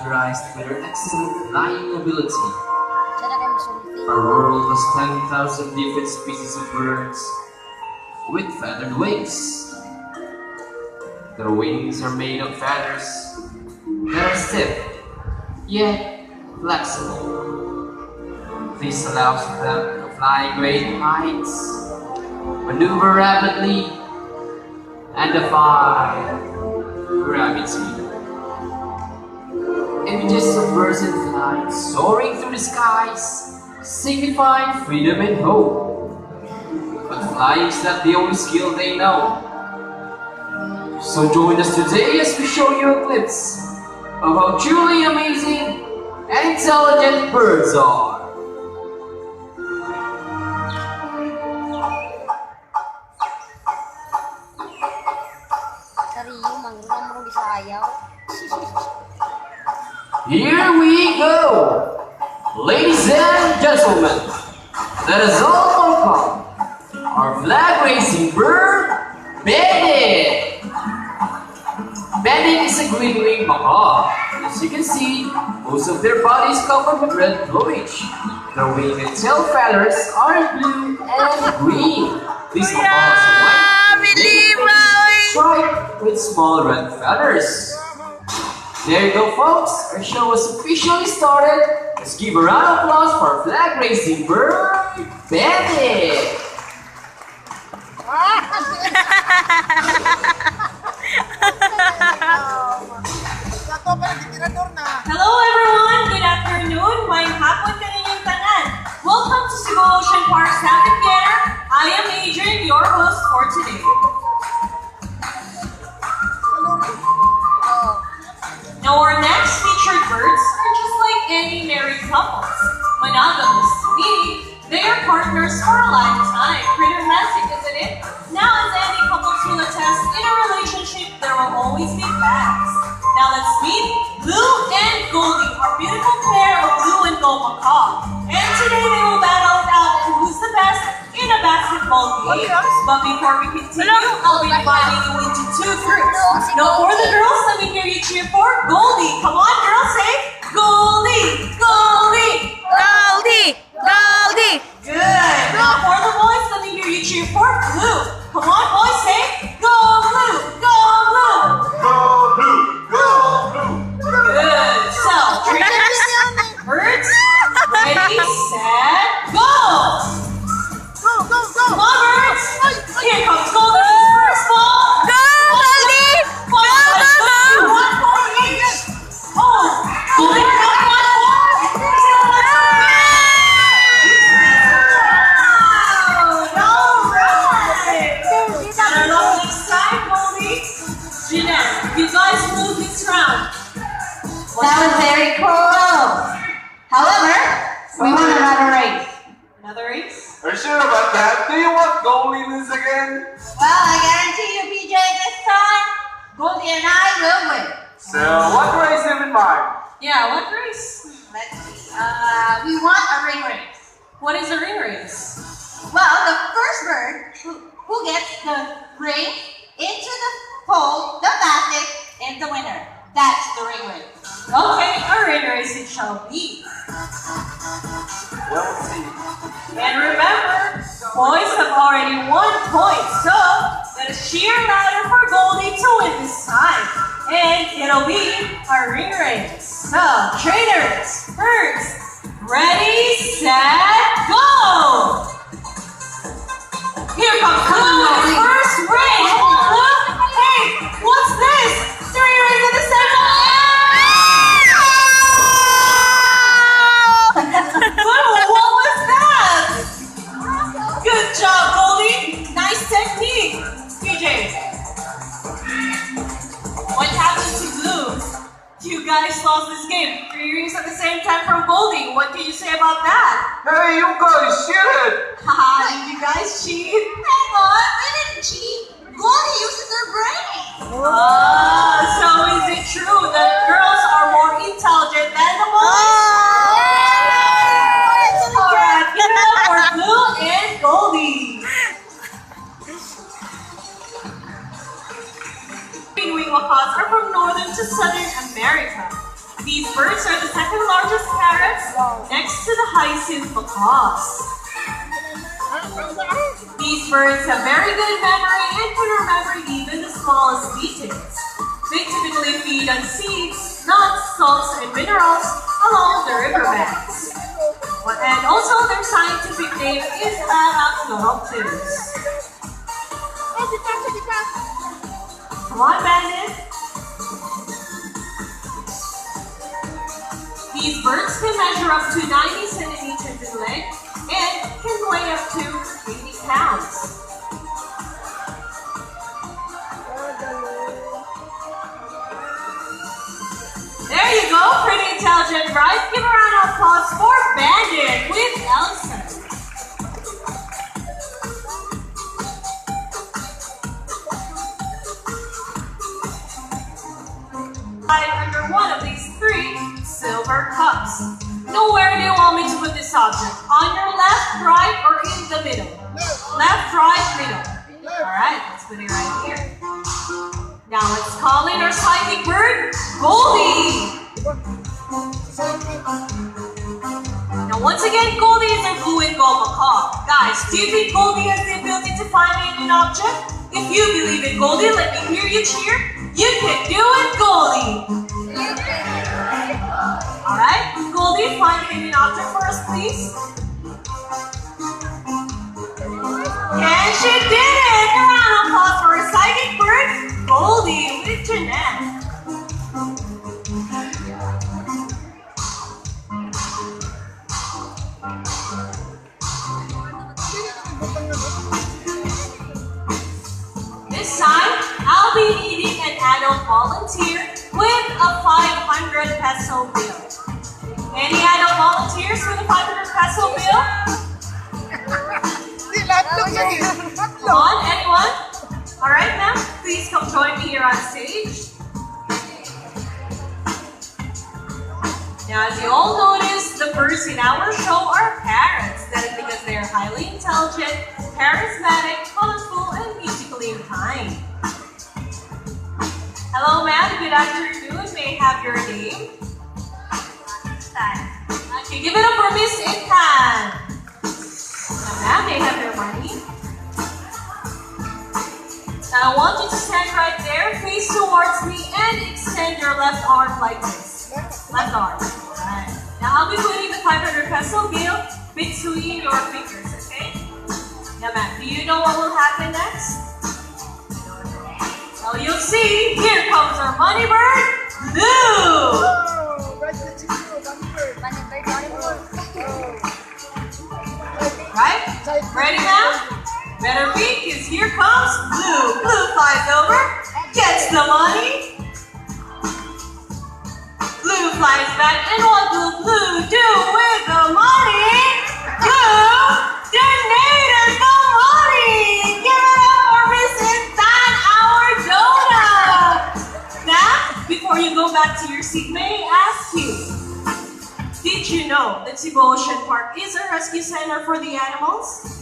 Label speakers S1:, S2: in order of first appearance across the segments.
S1: characterized by their excellent flying ability. Our world has 10,000 different species of birds with feathered wings. Their wings are made of feathers that are stiff, yet flexible. This allows them to fly great heights, maneuver rapidly, and defy gravity. Images of birds in flight soaring through the skies signify freedom and hope. But flying is not the only skill they know. So join us today as we show you a glimpse of how truly amazing and intelligent birds are. Here we go! Ladies and gentlemen, let us all welcome our flag racing bird, Bandit! Bandit is a green-winged macaw. As you can see, most of their body is covered with red plumage. Their wing and tail feathers are blue and green. These macaws are white, striped with small red feathers. There you go, folks. Our show was officially started. Let's give a round of applause for our flag racing bird, Bandit!
S2: Hello everyone! Good afternoon! May hapon kaninyong tanan. Welcome to Cebu Ocean Park, Santa Clara. I am Adrian, your host for today. Now our next featured birds are just like any married couples. Monogamous, meaning they are partners for a lifetime. Pretty romantic, isn't it? Now as any couples will attest, in a relationship there will always be facts. Now let's meet Blue and Goldie, our beautiful pair of blue and gold macaw. And today they will battle it out and who's the best in a basketball game. But before we continue, I'll be dividing you into two groups. Now for the girls, let me hear you cheer for Goldie. Come on girls, say Goldie, Goldie,
S3: Goldie! Goldie!
S2: good. Now for the boys, let me hear you cheer for Blue. Come on boys, say Go Blue, Go Blue.
S4: Go blue, go blue.
S2: Good. So, trainers, birds, ready, set, go! Come on, birds! Here comes Goldie's first ball!
S3: Go, Goldie! Go, go, go!
S2: 1 point each! Oh! Goldie got 1 point! Alright! On our lovely side, Goldie, Jeanette, you guys move this round.
S3: That was very cool. However, we want another race.
S2: Another race?
S4: Are you sure about that? Do you want Goldie this again?
S3: Well, I guarantee you, PJ, this time, Goldie and I will win.
S4: So, what race have in mind?
S2: Yeah, what race?
S3: Let's see. We want a ring race.
S2: What is a ring race?
S3: Well, the first bird who gets the ring into the pole, the basket, is the winner. That's the ring race.
S2: Okay, a ring race it shall be.
S4: Well, let's see.
S2: And remember, boys have already 1 point, so let us cheer louder for Goldie to win this time. And it'll be a ring race. So, trainers, birds, ready, set, go! Here comes Blue with his first ring. Blue, hey, what's this? 3 rings at the same time. What was that? Good job, Goldie. Nice technique. PJ, what happened to Blue? You guys lost this game. 3 rings at the same time from Goldie. What can you say about that?
S4: Hey, you guys cheated!
S2: Haha, did you guys cheat?
S3: Hang on, we didn't cheat. Goldie uses her brain.
S2: So is it true that girls are more intelligent than the boys? Alright, give it up for Blue and Goldie. Green wing macaws are from northern to southern America. These These birds are the second largest parrots next to the hyacinth macaws. These birds have very good memory and can remember even the smallest details. They typically feed on seeds, nuts, salts, and minerals along the riverbanks. And also their scientific name is Arachnoropterus. Come on, Bandit. These birds can measure up to 90 centimeters in length and can weigh up to 80 pounds. There you go, pretty intelligent, right? Give a round of applause for Bandit with Elsa. Under one of these three silver cups. Now where do you want me to put this object? On your left, right, or in the middle? Left, right, middle. Alright, let's put it right here. Now let's call in our psychic bird, Goldie. Now once again, Goldie is our blue and gold macaw. Guys, do you think Goldie has the ability to find an object? If you believe in Goldie, let me hear you cheer. You can do it, Goldie. Alright, Goldie, find an object for us, please. And she did it! A round of applause for our psychic bird, Goldie with Jeanette. This time, I'll be needing an adult volunteer with a 500 peso bill. Any adult volunteers with a 500 peso bill? Come on, anyone? Alright, ma'am, please come join me here on stage. Now, as you all notice, the birds in our show are parrots. That is because they are highly intelligent, charismatic, colorful, and musically inclined. Hello, ma'am. Good afternoon. May I have your name? Okay, give it up for Miss Intan. Now, ma'am, may I have your money? Now, I want you to stand right there, face towards me, and extend your left arm like this. Left arm. Alright. Now, I'll be putting the 500 peso bill between your fingers, okay? Now, ma'am, do you know what will happen next? Well, you'll see. Here comes our money bird, Blue. Right? Ready now? Better be, because here comes Blue. Blue flies over, gets the money. Blue flies back, and what will Blue do with the money? Blue donated the money! Give it up for Miss Intan, our donut! Now, before you go back to your seat, may I ask you, did you know that Cebu Ocean Park is a rescue center for the animals?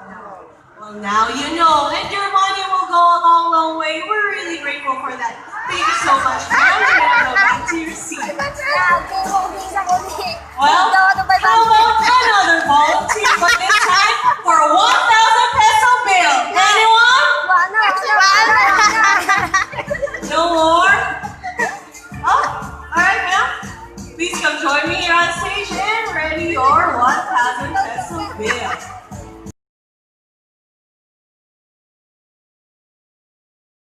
S2: No. Well, now you know, and your money will go a long, long way. We're really grateful for that. Thank you so much. Now you're going to go back to your seat. Well, how about another volunteer, but this time for a 1,000 peso bill? Anyone? No more? Oh, alright, ma'am. Please come join me here on stage and ready your 1,000 peso bill.